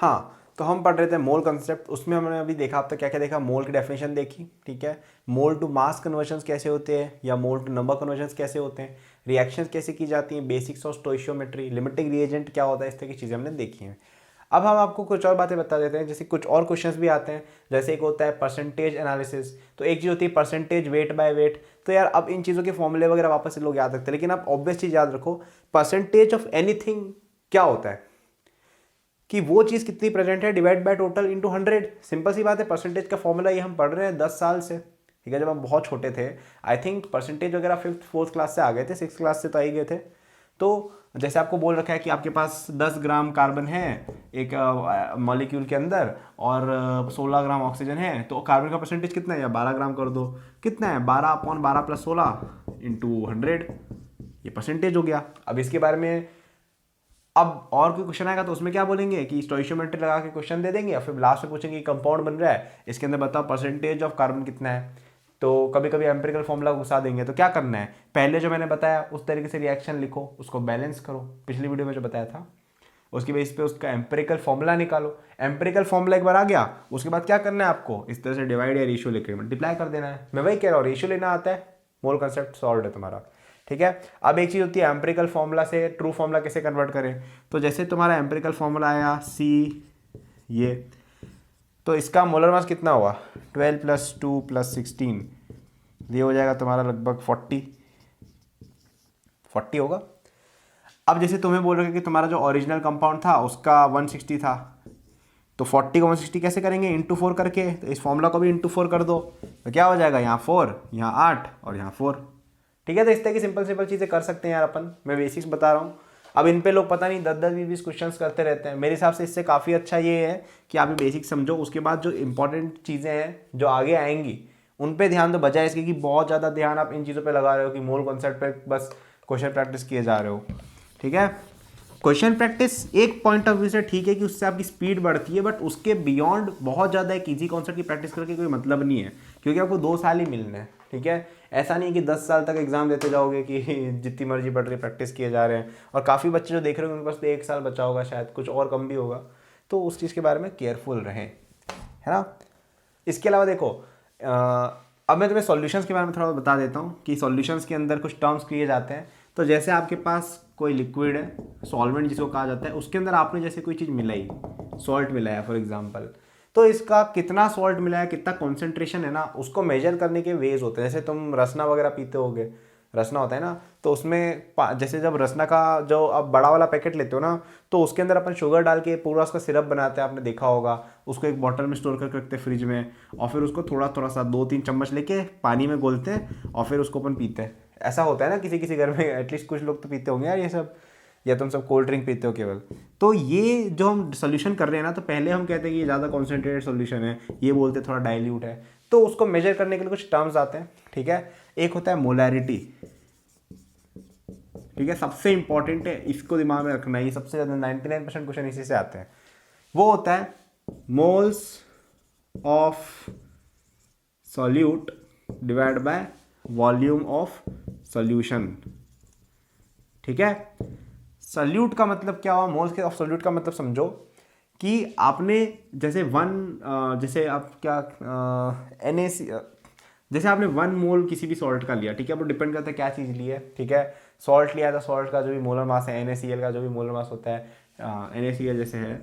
हाँ, तो हम पढ़ रहे थे मोल कंसेप्ट, उसमें हमने अभी देखा, अब तक क्या क्या देखा, मोल की डेफिनेशन देखी, ठीक है, मोल टू मास कन्वर्जन्स कैसे होते हैं या मोल टू नंबर कन्वर्जन्स कैसे होते हैं, रिएक्शंस कैसे की जाती हैं, basics of stoichiometry, limiting reagent क्या होता है, इस तरह की चीज़ें हमने देखी हैं। अब हम आपको कुछ और बातें बता देते हैं, जैसे कुछ और क्वेश्चंस भी आते हैं, जैसे एक होता है परसेंटेज एनालिसिस, तो एक चीज़ होती है परसेंटेज वेट बाय वेट। तो यार अब इन चीज़ों के फॉर्मूले वगैरह वापस से लोग याद रखते हैं, लेकिन आप ऑब्वियस चीज़ याद रखो, परसेंटेज ऑफ एनीथिंग क्या होता है कि वो चीज़ कितनी प्रेजेंट है divide by total into 100। Simple सी बात है, परसेंटेज का फॉर्मूला ये हम पढ़ रहे हैं 10 साल से, ठीक है, जब हम बहुत छोटे थे। आई थिंक परसेंटेज वगैरह 5th 4th क्लास से आ गए थे, 6th क्लास से तो आ ही गए थे। तो जैसे आपको बोल रखा है कि आपके पास 10 ग्राम कार्बन है एक मॉलिक्यूल के अंदर और 16 ग्राम ऑक्सीजन है, तो कार्बन का परसेंटेज कितना है, या 12 ग्राम कर दो, कितना है 12/12 + 16 इंटू 100, ये परसेंटेज हो गया। अब इसके बारे में अब और कोई क्वेश्चन आएगा तो उसमें क्या बोलेंगे कि स्टोइशियोमेट्री लगा के क्वेश्चन दे देंगे, या फिर लास्ट में पूछेंगे कंपाउंड बन रहा है, इसके अंदर बताओ परसेंटेज ऑफ कार्बन कितना है। तो कभी कभी एम्पिरिकल फॉर्मूला घुसा देंगे, तो क्या करना है, पहले जो मैंने बताया उस तरीके से रिएक्शन लिखो, उसको बैलेंस करो, पिछली वीडियो में जो बताया था, उसके बेस पे उसका एम्पिरिकल फॉर्मूला निकालो। एम्पिरिकल फॉर्मूला एक बार आ गया, उसके बाद क्या करना है आपको, इस तरह से डिवाइड या रेशियो लेकर मल्टीप्लाई कर देना है। मैं वही कह रहा हूँ, रेशियो लेना आता है, मोल कंसेप्ट सॉल्व है तुम्हारा, ठीक है। अब एक चीज़ होती है एम्पिरिकल फॉर्मूला से ट्रू फॉर्मूला कैसे कन्वर्ट करें, तो जैसे तुम्हारा एम्पिरिकल फॉर्मूला आया सी ये, तो इसका मोलर मास कितना हुआ, 12 + 2 + 16, ये हो जाएगा तुम्हारा लगभग 40 होगा। अब जैसे तुम्हें बोल रहे कि तुम्हारा जो ओरिजिनल कंपाउंड था उसका 160 था, तो 40 को 160 कैसे करेंगे, इंटू 4 करके, तो इस फॉर्मूला को भी इंटू 4 कर दो, तो क्या हो जाएगा, यहाँ 4, यहाँ 8 और यहाँ 4, ठीक है। तो इस तरह की सिंपल सिंपल चीज़ें कर सकते हैं यार अपन, मैं बेसिक्स बता रहा हूँ। अब इन पे लोग पता नहीं 10-10 20-20 क्वेश्चंस करते रहते हैं, मेरे हिसाब से इससे काफ़ी अच्छा ये है कि आप बेसिक समझो, उसके बाद जो इंपॉर्टेंट चीज़ें हैं जो आगे आएंगी उन पे ध्यान दो, बजाय इसके कि बहुत ज़्यादा ध्यान आप इन चीज़ों पे लगा रहे हो कि मोल कॉन्सेप्ट पे बस क्वेश्चन प्रैक्टिस किए जा रहे हो, ठीक है। क्वेश्चन प्रैक्टिस एक पॉइंट ऑफ व्यू से ठीक है कि उससे आपकी स्पीड बढ़ती है, बट उसके बियॉन्ड बहुत ज़्यादा एक ईजी कॉन्सेप्ट की प्रैक्टिस करके कोई मतलब नहीं है, क्योंकि आपको 2 साल ही मिलने हैं, ठीक है। ऐसा नहीं कि 10 साल तक एग्जाम देते जाओगे कि जितनी मर्जी पढ़ रही प्रैक्टिस किए जा रहे हैं, और काफ़ी बच्चे जो देख रहे होंगे उनके पास तो 1 साल बचा होगा, शायद कुछ और कम भी होगा, तो उस चीज़ के बारे में केयरफुल रहें, है ना। इसके अलावा देखो अब मैं तुम्हें सॉल्यूशंस के बारे में थोड़ा बता देता हूँ कि सॉल्यूशंस के अंदर कुछ टर्म्स किए जाते हैं। तो जैसे आपके पास कोई लिक्विड है, सॉल्वेंट जिसको कहा जाता है, उसके अंदर आपने जैसे कोई चीज़ मिलाई, सॉल्ट मिलाया फॉर एग्जांपल, तो इसका कितना सॉल्ट मिला है, कितना कॉन्सेंट्रेशन है ना, उसको मेजर करने के वेज होते हैं। जैसे तुम रसना वगैरह पीते होगे, रसना होता है ना, तो उसमें जैसे जब रसना का जो आप बड़ा वाला पैकेट लेते हो ना, तो उसके अंदर अपन शुगर डाल के पूरा उसका सिरप बनाते हैं, आपने देखा होगा, उसको एक बॉटल में स्टोर करके रखते हैं फ्रिज में, और फिर उसको थोड़ा थोड़ा सा 2-3 चम्मच लेके पानी में घोलते हैं और फिर उसको अपन पीते हैं। ऐसा होता है ना किसी किसी घर में, एटलीस्ट कुछ लोग तो पीते होंगे यार ये सब, या तुम सब कोल्ड ड्रिंक पीते हो केवल। तो ये जो हम सोल्यूशन कर रहे हैं ना, तो पहले हम कहते हैं कि ये ज़्यादा कॉन्सेंट्रेटेड सोल्यूशन है, ये बोलते हैं थोड़ा डाइल्यूट है, तो उसको मेजर करने के लिए कुछ टर्म्स आते हैं, ठीक है। एक होता है मोलैरिटी, ठीक है, सबसे इंपॉर्टेंट है, इसको दिमाग में रखना, ये सबसे ज़्यादा 99% क्वेश्चन इसी से आते हैं। वो होता है moles of solute divide by volume of solution, ठीक है। सॉल्यूट का मतलब क्या हुआ, मोल्स के ऑफ सॉल्यूट का मतलब समझो कि आपने जैसे जैसे आप क्या NaC, जैसे आपने 1 मोल किसी भी सॉल्ट का लिया, ठीक है, वो डिपेंड करता है क्या चीज़ ली है, ठीक है। सॉल्ट लिया था, सॉल्ट का जो भी मोलर मास है, NaCl का जो भी मोलर मास होता है, NaCl जैसे है,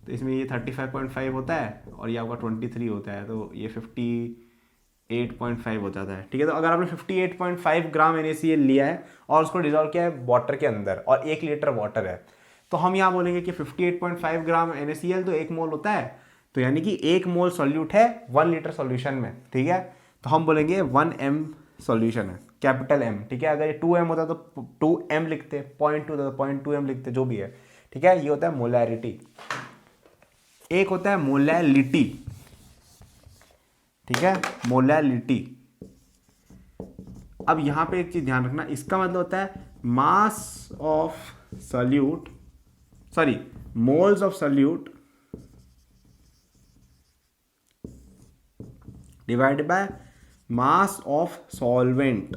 तो इसमें ये 35.5 होता है और ये आपका 23 होता है, तो ये 58.5 हो जाता है, ठीक है। तो अगर आपने 58.5 ग्राम NaCl लिया है और उसको डिजोल्व किया है वाटर के अंदर, और 1 लीटर वाटर है, तो हम यहाँ बोलेंगे कि 58.5 ग्राम NaCl तो 1 मोल होता है, तो यानी कि 1 मोल सॉल्यूट है 1 लीटर सॉल्यूशन में, ठीक है। तो हम बोलेंगे 1 m सॉल्यूशन है, कैपिटल M, ठीक है। अगर ये 2 m होता तो 2 m लिखते, 0.2 होता तो 0.2 m लिखते, जो भी है, ठीक है। ये होता है मोलैरिटी। एक होता है मोलैलिटी, ठीक है, मोलैलिटी। अब यहां पे एक चीज ध्यान रखना, इसका मतलब होता है mass of solute, sorry, moles of solute divided by mass of solvent,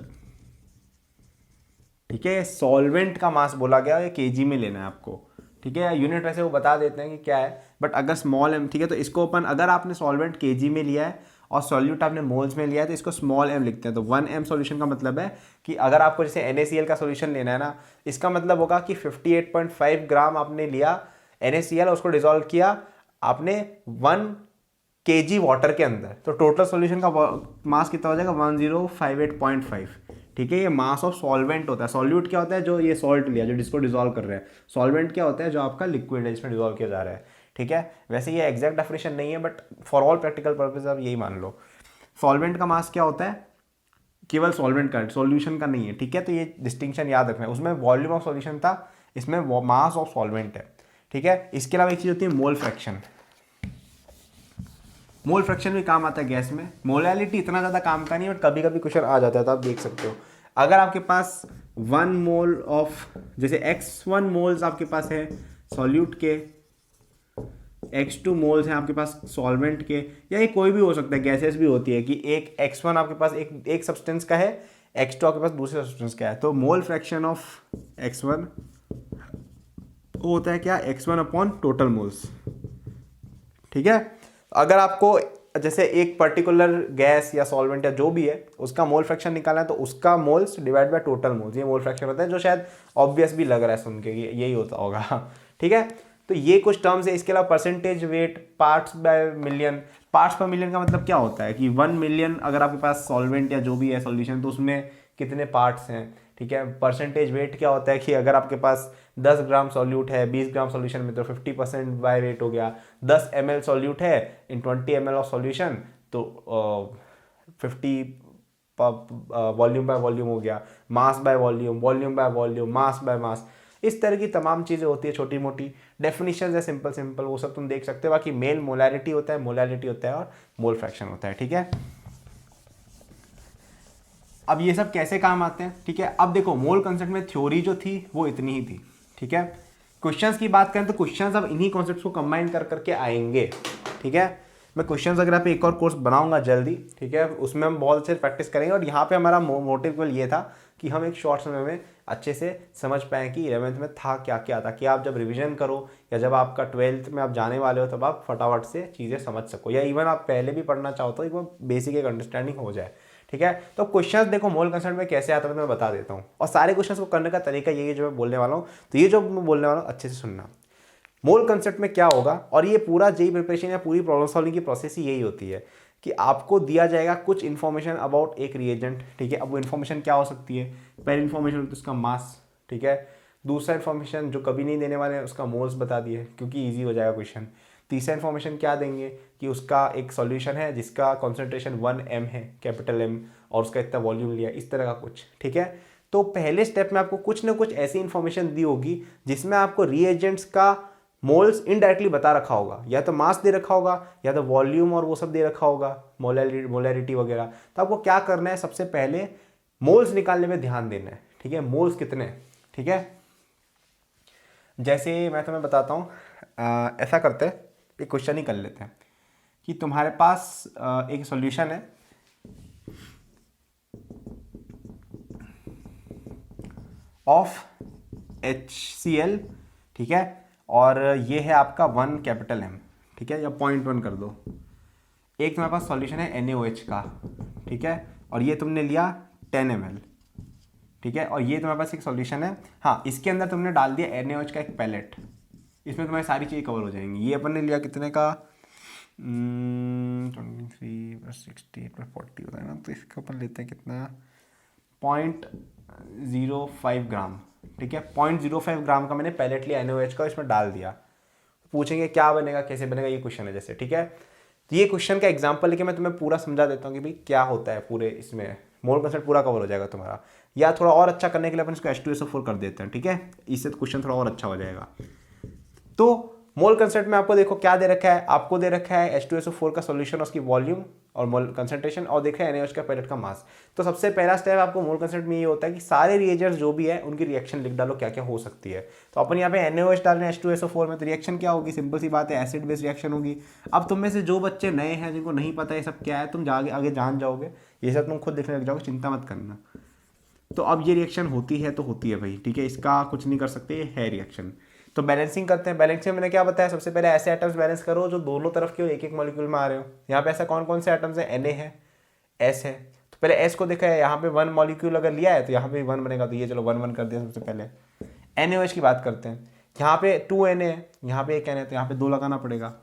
ठीक है। सॉल्वेंट का मास बोला गया, ये केजी में लेना है आपको, ठीक है। यूनिट वैसे वो बता देते हैं कि क्या है, बट अगर स्मॉल एम, ठीक है, तो इसको अपन, अगर आपने सॉल्वेंट केजी में लिया है और सॉल्यूट आपने मोल्स में लिया है तो इसको स्मॉल एम लिखते हैं। तो 1 m सॉल्यूशन का मतलब है कि अगर आपको जैसे NaCl का सॉल्यूशन लेना है ना, इसका मतलब होगा कि 58.5 ग्राम आपने लिया NaCl और उसको डिजोल्व किया आपने 1 kg वाटर के अंदर, तो टोटल सॉल्यूशन का मास कितना हो जाएगा 1058.5। ठीक है, ये मास ऑफ सॉल्वेंट होता है। सॉल्यूट क्या होता है, जो ये सॉल्ट लिया जो जिसको डिजोल्व कर रहे हैं। सॉल्वेंट क्या होता है, जो आपका लिक्विड है जिसमें डिजोल्व किया जा रहा है। ठीक है, वैसे ये एग्जैक्ट डेफिनेशन नहीं है but for all practical purpose आप यही मान लो। सॉल्वेंट का मास क्या होता है, केवल सॉल्वेंट का, सॉल्यूशन का नहीं है। ठीक है, तो ये डिस्टिंक्शन याद रखना है। उसमें वॉल्यूम ऑफ सॉल्यूशन था, इसमें मास ऑफ सॉल्वेंट है। ठीक है, इसके अलावा एक चीज होती है मोल फ्रैक्शन। मोल फ्रैक्शन भी काम आता है गैस में। मोलैलिटी इतना ज़्यादा काम का नहीं है, बट कभी कभी क्वेश्चन आ जाता है, तो आप देख सकते हो। अगर आपके पास 1 मोल ऑफ, जैसे x1 मोल्स आपके पास है सॉल्यूट के, x2 मोल्स हैं आपके पास सॉल्वेंट के, या ये कोई भी हो सकता है, गैसेस भी होती है कि एक x1 आपके पास एक सब्सटेंस का है, x2 आपके पास दूसरे सब्सटेंस का है, तो मोल फ्रैक्शन ऑफ x1 होता है क्या, x1 अपॉन टोटल मोल्स। ठीक है, अगर आपको जैसे एक पर्टिकुलर गैस या सॉल्वेंट या जो भी है उसका मोल फ्रैक्शन निकालना है तो उसका moles divide by total moles, ये मोल फ्रैक्शन होता है, जो शायद ऑब्वियस भी लग रहा है सुन के यही होता होगा। ठीक है, तो ये कुछ टर्म्स है। इसके अलावा percentage wait, parts bye million. Parts पर मिलियन का मतलब क्या होता है कि 1 मिलियन अगर आपके पास सॉल्वेंट या जो भी है सॉल्यूशन, तो उसमें कितने पार्ट्स हैं। ठीक है, परसेंटेज वेट क्या होता है कि अगर आपके पास 10 ग्राम सॉल्यूट है 20 ग्राम सॉल्यूशन में, तो 50% बाय वेट हो गया। 10 ml सॉल्यूट है इन 20 ml ऑफ सॉल्यूशन, तो 50 वॉल्यूम बाय वॉल्यूम हो गया। Mass by volume, volume by volume, mass by mass, इस तरह की तमाम चीज़ें होती है, छोटी मोटी डेफिनेशन है, सिंपल सिंपल, वो सब तुम देख सकते हो। बाकी मेल मोलैरिटी होता है, मोलैलिटी होता है, और मोल फ्रैक्शन होता है। ठीक है, अब ये सब कैसे काम आते हैं। ठीक है, अब देखो मोल कंसेप्ट में थ्योरी जो थी वो इतनी ही थी। ठीक है, क्वेश्चंस की बात करें तो क्वेश्चंस अब इन्हीं कॉन्सेप्ट्स को कंबाइन कर करके आएंगे। ठीक है, मैं क्वेश्चंस वगैरह पे एक और कोर्स बनाऊंगा जल्दी। ठीक है, उसमें हम बहुत अच्छे प्रैक्टिस करेंगे, और यहाँ पे हमारा मोटिव केवल ये था कि हम एक शॉर्ट समय में अच्छे से समझ पाएँ कि 11th में था क्या क्या था, कि आप जब रिविजन करो या जब आपका 12th में आप जाने वाले हो तब आप फटाफट से चीज़ें समझ सको, या इवन आप पहले भी पढ़ना चाहो तो एक बेसिक एक अंडरस्टैंडिंग हो जाए। ठीक है, तो क्वेश्चंस देखो मोल कंसेप्ट में कैसे आता है मैं बता देता हूँ, और सारे क्वेश्चंस को करने का तरीका यही है जो मैं बोलने वाला हूँ। तो ये जो मैं बोलने वाला हूँ अच्छे से सुनना। मोल कंसेप्ट में क्या होगा, और ये पूरा जेई प्रिपरेशन या पूरी प्रॉब्लम सॉल्विंग की प्रोसेस ही यही होती है कि आपको दिया जाएगा कुछ इन्फॉर्मेशन अबाउट एक रिएजेंट। ठीक है, अब वो इन्फॉर्मेशन क्या हो सकती है, पहली इन्फॉर्मेशन होती है उसका मास। ठीक है, दूसरा इन्फॉर्मेशन जो कभी नहीं देने वाले हैं उसका मोल्स बता दिए क्योंकि ईजी हो जाएगा क्वेश्चन। तीसरा इन्फॉर्मेशन क्या देंगे कि उसका एक सॉल्यूशन है जिसका कॉन्सेंट्रेशन 1 m है, कैपिटल M, और उसका इतना वॉल्यूम लिया, इस तरह का कुछ। ठीक है, तो पहले स्टेप में आपको कुछ ना कुछ ऐसी इन्फॉर्मेशन दी होगी जिसमें आपको रिएजेंट्स का मोल्स इनडायरेक्टली बता रखा होगा, या तो मास दे रखा होगा या तो वॉल्यूम और वो सब दे रखा होगा, मोलैरिटी वगैरह। तो आपको क्या करना है, सबसे पहले मोल्स निकालने में ध्यान देना है। ठीक है, मोल्स कितने। ठीक है, जैसे मैं तुम्हें बताता हूँ, ऐसा करते हैं, एक क्वेश्चन ही कर लेते हैं कि तुम्हारे पास एक सॉल्यूशन है ऑफ HCl। ठीक है, और ये है आपका 1 कैपिटल M। ठीक है, या 0.1 कर दो। एक तुम्हारे पास सॉल्यूशन है NaOH का। ठीक है, और ये तुमने लिया 10 ml। ठीक है, और ये तुम्हारे पास एक सॉल्यूशन है, हाँ, इसके अंदर तुमने डाल दिया NaOH का एक पैलेट, इसमें तुम्हारी सारी चीज़ें कवर हो जाएंगी। ये अपन ने लिया कितने का, 23 + 60 + 40 होता है ना, तो इसका अपन लेते हैं कितना, 0.05 ग्राम। ठीक है, 0.05 ग्राम का मैंने पैलेट लिया NaOH का, इसमें डाल दिया। पूछेंगे क्या बनेगा, कैसे बनेगा, ये क्वेश्चन है जैसे। ठीक है, तो ये क्वेश्चन का एग्जांपल लेके मैं तुम्हें पूरा समझा देता हूँ कि भाई क्या होता है पूरे इसमें, मोल कंसेप्ट पूरा कवर हो जाएगा तुम्हारा। या थोड़ा और अच्छा करने के लिए अपन इसको H2SO4 कर देते हैं। ठीक है, इससे क्वेश्चन थोड़ा और अच्छा हो जाएगा। तो मोल कंसेप्ट में आपको देखो क्या दे रखा है, आपको दे रखा है H2SO4 का सॉल्यूशन, उसकी वॉल्यूम और मोल कंसंट्रेशन, और देखा है NaOH का पैलेट का मास। तो सबसे पहला स्टेप आपको मोल कंसेप्ट में ये होता है कि सारे रिएजेंट्स जो भी है उनकी रिएक्शन लिख डालो, क्या क्या हो सकती है। तो अपन यहाँ पे NaOH डाल रहे हैं H2SO4 में, तो रिएक्शन क्या होगी, सिंपल सी बात है, एसिड बेस रिएक्शन होगी। अब तुम में से जो बच्चे नए हैं जिनको नहीं पता ये सब क्या है, तुम जागे आगे जान जाओगे, ये सब तुम खुद लिखने लग जाओगे, चिंता मत करना। तो अब ये रिएक्शन होती है तो होती है भाई। ठीक है, इसका कुछ नहीं कर सकते, ये है रिएक्शन। तो बैलेंसिंग करते हैं। बैलेंसिंग में मैंने क्या बताया, सबसे पहले ऐसे एटम्स बैलेंस करो जो दोनों तरफ के एक एक मॉलिक्यूल में आ रहे हो। यहाँ पे ऐसा कौन कौन से एटम्स है, Na है, S है। तो पहले S को देखा है, यहाँ पे 1 मॉलिक्यूल अगर लिया है तो यहाँ पे 1 बनेगा, तो ये चलो 1 1 कर दिया सबसे पहले। NaOH की बात करते हैं, यहाँ पे 2 Na है, यहाँ पे 1 Na है, तो यहाँ पे 2 लगाना पड़ेगा।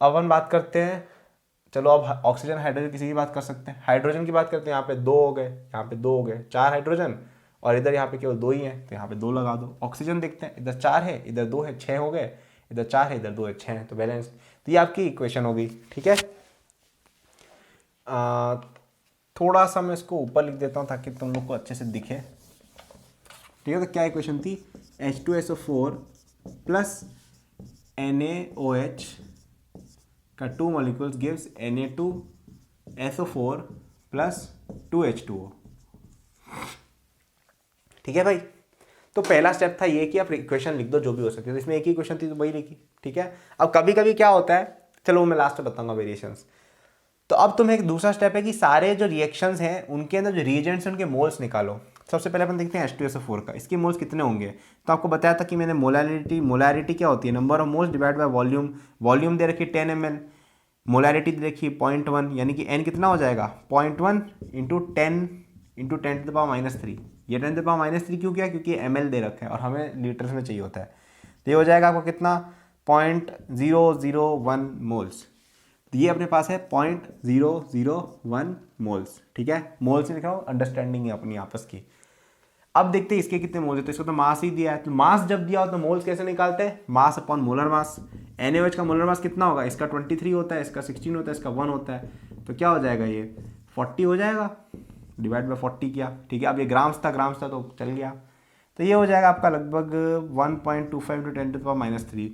अब हम बात करते हैं, चलो अब ऑक्सीजन हाइड्रोजन किसी की बात कर सकते हैं। हाइड्रोजन की बात करते हैं, यहाँ पे 2 हो गए, यहाँ पे 2 हो गए, 4 हाइड्रोजन, और इधर यहाँ पे केवल 2 ही है, तो यहाँ पे 2 लगा दो। ऑक्सीजन देखते हैं, इधर 4 है, इधर 2 है, 6 हो गए, इधर 4 है, इधर 2 है, 6 है, तो बैलेंस। तो ये आपकी इक्वेशन होगी, ठीक है। थोड़ा सा मैं इसको ऊपर लिख देता हूँ ताकि तुम लोग को अच्छे से दिखे, ठीक है। तो क्या इक्वेशन थी, H2SO4 प्लस NaOH का 2 molecules gives Na2SO4 plus 2H2O, ठीक है भाई। तो पहला स्टेप था ये कि आप इक्वेशन लिख दो जो भी हो सकती है, तो इसमें एक ही इक्वेशन थी तो वही लिखी, ठीक है। अब कभी कभी क्या होता है, चलो मैं लास्ट में बताऊंगा वेरिएशंस। तो अब तुम्हें एक दूसरा स्टेप है कि सारे जो रिएक्शंस हैं उनके अंदर जो रिएजेंट्स हैं उनके मोल्स निकालो। सबसे पहले अपन देखते हैं H2SO4 का, इसके मोल्स कितने होंगे। तो आपको बताया था कि मैंने मोलैरिटी क्या होती है, number of moles divide by volume. Volume दे रखी 10 ml, मोलैरिटी दे रखी 0.1, यानी कि n कितना हो जाएगा 0.1 इंटू 10 इंटू 10⁻³ ये 10⁻³ क्यों किया, क्योंकि ml दे रखा है और हमें लीटर्स में चाहिए होता है। तो ये हो जाएगा आपको कितना 0.001 मोल्स। तो ये अपने पास है 0.001 मोल्स, ठीक है। मोल्स लिख रहा हूँ, अंडरस्टैंडिंग है अपनी आपस की। अब देखते हैं इसके कितने मोल्स है, तो इसको तो मास ही दिया है, तो मास जब दिया हो तो मोल्स कैसे निकालते हैं, mass upon molar mass. NaOH का मोलर मास कितना होगा, इसका 23 होता है, इसका 16 होता है, इसका 1 होता है, तो क्या हो जाएगा ये 40 हो जाएगा, डिवाइड बाय 40 किया, ठीक है। अब ये ग्राम्स था तो चल गया, तो ये हो जाएगा आपका लगभग 1.25 × 10⁻³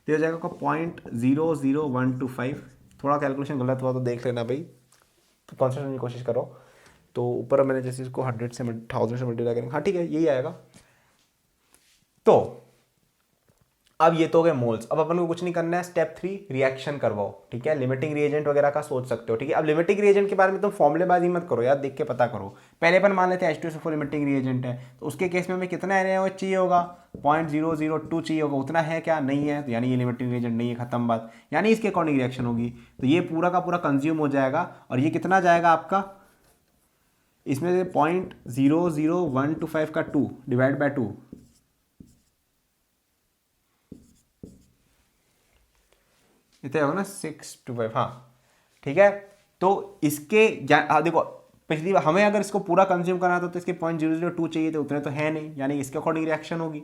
तो ये हो जाएगा आपका 0.00125। थोड़ा कैलकुलेशन गलत हुआ तो देख लेना भाई, तो कॉन्सेंट्रेट करने की कोशिश करो। तो ऊपर मैंने जैसे इसको 100 से 1000 से मल्टीप्लाई करेंगे, हाँ ठीक है यही आएगा। तो अब ये तो हो गए मोल्स। अब अपन को कुछ नहीं करना है, स्टेप 3 रिएक्शन करवाओ, ठीक है। लिमिटिंग रिएजेंट वगैरह का सोच सकते हो, ठीक है। अब लिमिटिंग रिएजेंट के बारे में तुम फॉर्मुलेबाजी मत करो यार, देख के पता करो। पहले अपन मान लेते हैं H2SO4 लिमिटिंग रिएजेंट है, तो उसके केस में हमें कितना NaOH चाहिए होगा, 0.002 चाहिए होगा, उतना है क्या, नहीं है, तो यानी ये लिमिटिंग रिएजेंट नहीं है, खत्म बात। यानी इसके अकॉर्डिंग रिएक्शन होगी, तो ये पूरा का पूरा कंज्यूम हो जाएगा, और ये कितना जाएगा आपका, इसमें से 0.00125 का 2 डिवाइड बाय 2, इतना होगा ना 625, हाँ ठीक है। तो इसके देखो पिछली बार हमें अगर इसको पूरा कंज्यूम करना था तो इसके 0.002 चाहिए थे, उतने तो है नहीं, यानी इसके अकॉर्डिंग रिएक्शन होगी।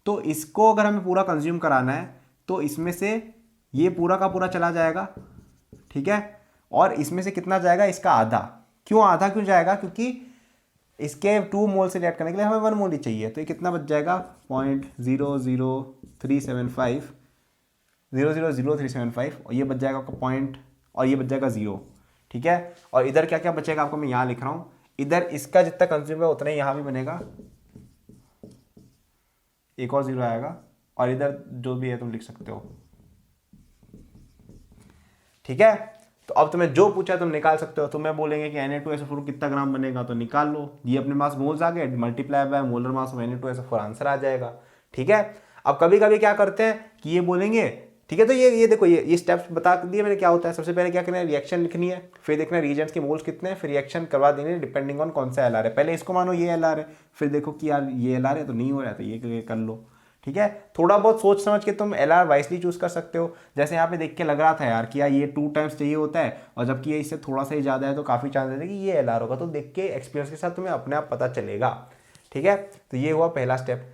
तो इसको अगर हमें पूरा कंज्यूम कराना है तो इसमें से ये पूरा का पूरा चला जाएगा, ठीक है। और इसमें से कितना जाएगा, इसका आधा। क्यों आधा क्यों जाएगा, क्योंकि इसके 2 मोल से रिएक्ट करने के लिए हमें 1 मोल ही चाहिए, तो ये कितना बच जाएगा 0.00375 0.00375, और ये बच जाएगा आपका पॉइंट, और ये बच जाएगा 0, ठीक है। और इधर क्या क्या बचेगा आपको मैं यहाँ लिख रहा हूँ, इधर इसका जितना कंज्यूम है उतना ही यहाँ भी बनेगा, एक और 0 आएगा, और इधर जो भी है तुम लिख सकते हो, ठीक है। तो अब तुम्हें जो पूछा तुम निकाल सकते हो। तुम्हें बोलेंगे कि Na2SO4 कितना ग्राम बनेगा, तो निकाल लो, ये अपने पास मोल्स आ गए, multiply by molar mass of Na2SO4 answer आ जाएगा, ठीक है। अब कभी कभी क्या करते हैं कि ये बोलेंगे, ठीक है, तो ये देखो ये स्टेप्स बता दिए मैंने क्या होता है। सबसे पहले क्या करना है, रिएक्शन लिखनी है, फिर देखना है रिएजेंट्स के मोल्स कितने हैं, फिर रिएक्शन करवा देंगे डिपेंडिंग ऑन कौन सा LR है। पहले इसको मानो ये LR है, फिर देखो कि यार ये LR है तो नहीं हो रहा है, तो ये कर लो, ठीक है। थोड़ा बहुत सोच समझ के तुम LR वाइसली चूज कर सकते हो। जैसे यहाँ पे देख के लग रहा था यार कि यार ये 2 टाइम्स चाहिए होता है, और जबकि ये इससे थोड़ा सा ही ज़्यादा है, तो काफ़ी चांसेस है कि ये LR होगा। तो देख के एक्सपीरियंस के साथ तुम्हें अपने आप पता चलेगा, ठीक है। तो ये हुआ पहला स्टेप,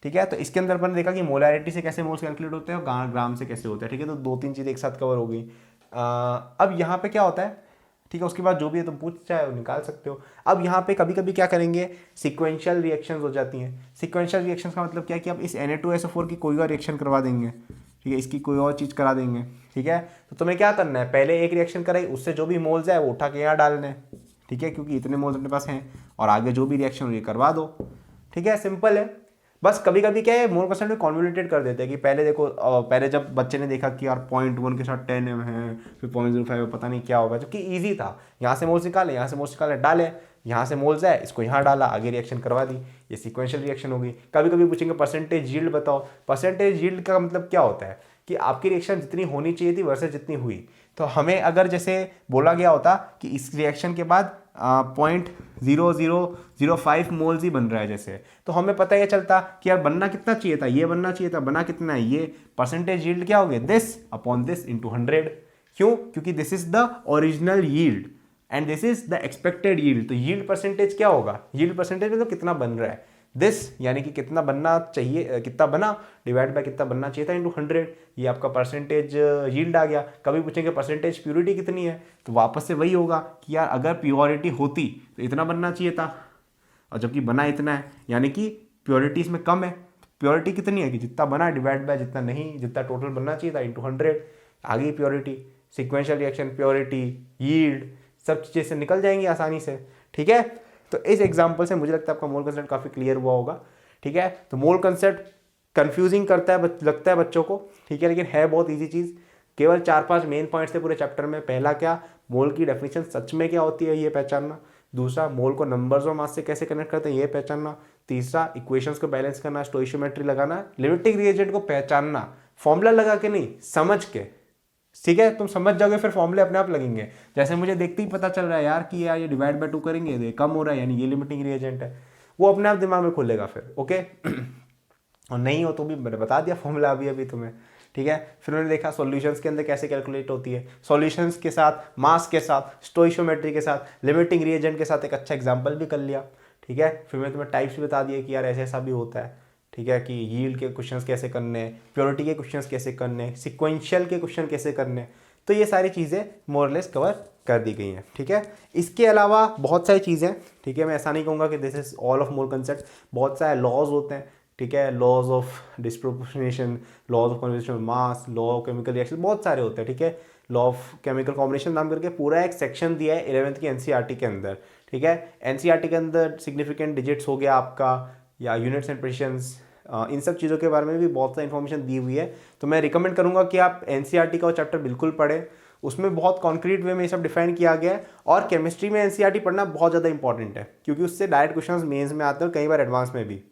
ठीक है। तो इसके अंदर अपन देखा कि मोलैरिटी से कैसे मोल्स कैलकुलेट होते हैं और ग्राम से कैसे होता है, ठीक है। तो 2-3 चीज़ें एक साथ कवर हो गई। अब यहाँ पे क्या होता है, ठीक है, उसके बाद जो भी है तुम पूछ चाहे वो निकाल सकते हो। अब यहाँ पे कभी कभी क्या करेंगे, सिक्वेंशियल रिएक्शंस हो जाती हैं। सिक्वेंशियल रिएक्शंस का मतलब क्या है कि आप इस Na2SO4 की कोई और रिएक्शन करवा देंगे, ठीक है, इसकी कोई और चीज़ करा देंगे, ठीक है। तो तुम्हें क्या करना है, पहले एक रिएक्शन कराई, उससे जो भी मोल्स है वो उठा के यहाँ डालने हैं, ठीक है, क्योंकि इतने मोल्स अपने पास हैं, और आगे जो भी रिएक्शन हो ये करवा दो, ठीक है, सिंपल है। बस कभी कभी क्या है मोल कंसेप्ट में कॉन्वोल्यूटेड कर देते हैं कि पहले देखो पहले जब बच्चे ने देखा कि यार 0.1 के साथ 10m है, फिर 0.05 पता नहीं क्या होगा, जबकि ईजी था, यहाँ से मोल्स निकाले, यहाँ से मोल्स निकाले, डाले, यहाँ से मोल्स है इसको यहाँ डाला, आगे रिएक्शन करवा दी, ये सीक्वेंशियल रिएक्शन होगी। कभी कभी पूछेंगे परसेंटेज यील्ड बताओ। परसेंटेज यील्ड का मतलब क्या होता है कि आपकी रिएक्शन जितनी होनी चाहिए थी वर्सेस जितनी हुई। तो हमें अगर जैसे बोला गया होता कि इस रिएक्शन के बाद 0.0005 मोल्स ही बन रहा है जैसे, तो हमें पता ये चलता कि यार बनना कितना चाहिए था, ये बनना चाहिए था, बना कितना है, ये परसेंटेज यील्ड क्या हो गया, दिस अपॉन दिस इंटू 100। क्यों? क्योंकि this is the original yield and this is the expected yield. तो यील्ड परसेंटेज क्या होगा, यील्ड परसेंटेज मतलब कितना बन रहा है, दिस यानी कि कितना बनना चाहिए, कितना बना डिवाइड बाय कितना बनना चाहिए था इंटू 100, ये आपका परसेंटेज यील्ड आ गया। कभी पूछेंगे परसेंटेज प्योरिटी कितनी है, तो वापस से वही होगा कि यार अगर प्योरिटी होती तो इतना बनना चाहिए था, और जबकि बना इतना है, यानी कि प्योरिटी इसमें कम है। प्योरिटी कितनी है कि जितना बना डिवाइड बाय जितना नहीं, जितना टोटल बनना चाहिए था इंटू 100, आ गई purity. Sequential reaction, purity, yield, सब चीज़ें से निकल जाएंगी आसानी से। ठीक है, तो इस एग्जांपल से मुझे लगता है आपका मोल कंसेप्ट काफ़ी क्लियर हुआ होगा। ठीक है, तो मोल कंसेप्ट कंफ्यूजिंग करता है, लगता है बच्चों को, ठीक है, लेकिन है बहुत इजी चीज़। केवल 4-5 मेन पॉइंट्स थे पूरे चैप्टर में। पहला क्या, मोल की डेफिनेशन सच में क्या होती है ये पहचानना। दूसरा, मोल को नंबर्स और मास से कैसे कनेक्ट करते हैं ये पहचानना। तीसरा, इक्वेशंस को बैलेंस करना, स्टोइशियोमेट्री लगाना, लिमिटिंग रिएजेंट को पहचानना, फॉर्मूला लगा के नहीं, समझ के। ठीक है, तुम समझ जाओगे फिर फॉर्मूले अपने आप लगेंगे। जैसे मुझे देखते ही पता चल रहा है यार कि यार ये डिवाइड बाय 2 करेंगे ये कम हो रहा है, यानी ये लिमिटिंग रिएजेंट है, वो अपने आप दिमाग में खुलेगा फिर। ओके और नहीं हो तो भी मैंने बता दिया फॉर्मूला अभी तुम्हें। ठीक है, फिर मैंने देखा सॉल्यूशंस के अंदर कैसे कैलकुलेट होती है, सॉल्यूशंस के साथ, मास के साथ, स्टोइशियोमेट्री के साथ, लिमिटिंग रिएजेंट के साथ एक अच्छा एग्जाम्पल भी कर लिया। ठीक है, फिर मैंने तुम्हें टाइप्स भी बता दिए कि यार ऐसे ऐसा भी होता है। ठीक है, कि यील्ड के क्वेश्चंस कैसे करने, प्योरिटी के क्वेश्चंस कैसे करने, सिक्वेंशियल के क्वेश्चन कैसे करने, तो ये सारी चीज़ें मोरलेस कवर कर दी गई हैं। ठीक है, इसके अलावा बहुत सारी चीज़ें, ठीक है, मैं ऐसा नहीं कहूँगा कि this is all of mole concept, बहुत सारे लॉज होते हैं। ठीक है, laws of disproportionation, laws of conservation of mass, law of chemical reaction, बहुत सारे होते हैं। ठीक है, लॉ ऑफ केमिकल कॉम्बिनेशन नाम करके पूरा एक सेक्शन दिया है 11th की एनसीईआरटी के अंदर। ठीक है, एनसीईआरटी के अंदर सिग्निफिकेंट डिजिट्स हो गया आपका, या यूनिट्स एंड प्रेसिशंस, इन सब चीज़ों के बारे में भी बहुत सा इन्फॉर्मेशन दी हुई है। तो मैं रिकमेंड करूँगा कि आप एनसीईआरटी का चैप्टर बिल्कुल पढ़ें, उसमें बहुत कॉन्क्रीट वे में ये सब डिफाइन किया गया है। और केमिस्ट्री में एनसीईआरटी पढ़ना बहुत ज़्यादा इंपॉर्टेंट है, क्योंकि उससे डायरेक्ट क्वेश्चंस मेंस में आते हैं, कई बार एडवांस में भी।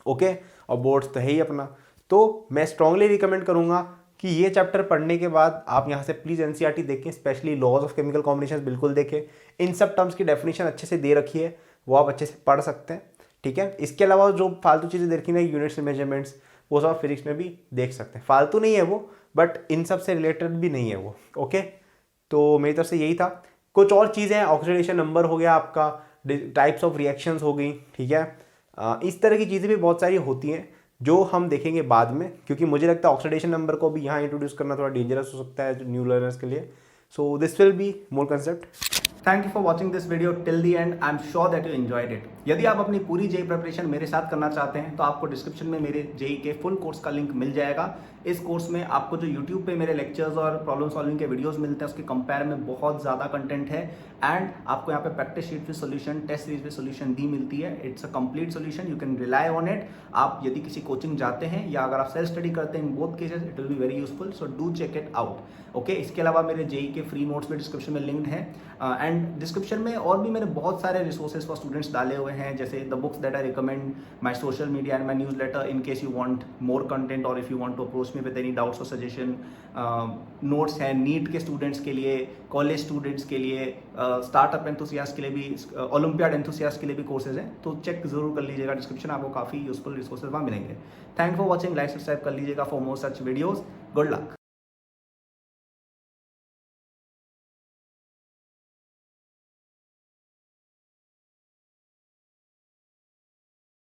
ओके, और बोर्ड्स तो है ही अपना। तो मैं स्ट्रांगली रिकमेंड करूँगा कि ये चैप्टर पढ़ने के बाद आप यहाँ से प्लीज़ एनसीईआरटी देखें, specially laws of chemical combination बिल्कुल देखें। इन सब टर्म्स की डेफिनेशन अच्छे से दे रखी है, वो आप अच्छे से पढ़ सकते हैं। ठीक है, इसके अलावा जो फालतू चीज़ें देखी ना, यूनिट्स मेजरमेंट्स, वो सब फिजिक्स में भी देख सकते हैं। फालतू नहीं है वो, बट इन सब से रिलेटेड भी नहीं है वो। ओके, तो मेरी तरफ से यही था। कुछ और चीज़ें, ऑक्सीडेशन नंबर हो गया आपका, टाइप्स ऑफ रिएक्शंस हो गई। ठीक है, इस तरह की चीज़ें भी बहुत सारी होती हैं जो हम देखेंगे बाद में, क्योंकि मुझे लगता है ऑक्सीडेशन नंबर को भी यहाँ इंट्रोड्यूस करना थोड़ा डेंजरस हो सकता है न्यू लर्नर्स के लिए। So this will be mole concept. Thank you for watching this video till the end. I'm sure that you enjoyed it. यदि आप अपनी पूरी जेई प्रिपरेशन मेरे साथ करना चाहते हैं तो आपको डिस्क्रिप्शन में मेरे जेई के फुल कोर्स का लिंक मिल जाएगा। इस कोर्स में आपको जो यूट्यूब पे मेरे लेक्चर्स और प्रॉब्लम सॉल्विंग के वीडियोस मिलते हैं उसके कंपेयर में बहुत ज़्यादा कंटेंट है, एंड आपको यहाँ पे practice sheet with solution, test series with solution भी मिलती है। It's a complete solution, you can rely on it. आप यदि किसी कोचिंग जाते हैं या अगर आप सेल्फ स्टडी करते हैं, in both cases it will be very useful, so do check it out. Okay, इसके अलावा मेरे जेई के फ्री नोट्स भी डिस्क्रिप्शन में लिंक्ड है, एंड डिस्क्रिप्शन में और भी मैंने बहुत सारे रिसोर्सेज फॉर स्टूडेंट्स डाले हुए हैं, जैसे the books that I recommend, my social media and my newsletter in case you want more content और if you want to approach me with any doubts और सजेशन। नोट्स हैं NEET के students के लिए, कॉलेज स्टूडेंट्स के लिए, startup enthusiast के लिए भी, ओलंपियाड एंथुसियास्ट के लिए भी कोर्सेज हैं, तो चेक जरूर कर लीजिएगा डिस्क्रिप्शन, आपको काफ़ी यूजफुल रिसोर्सेज वहाँ मिलेंगे। Thank for watching, like subscribe कर लीजिएगा for more such videos. Good luck.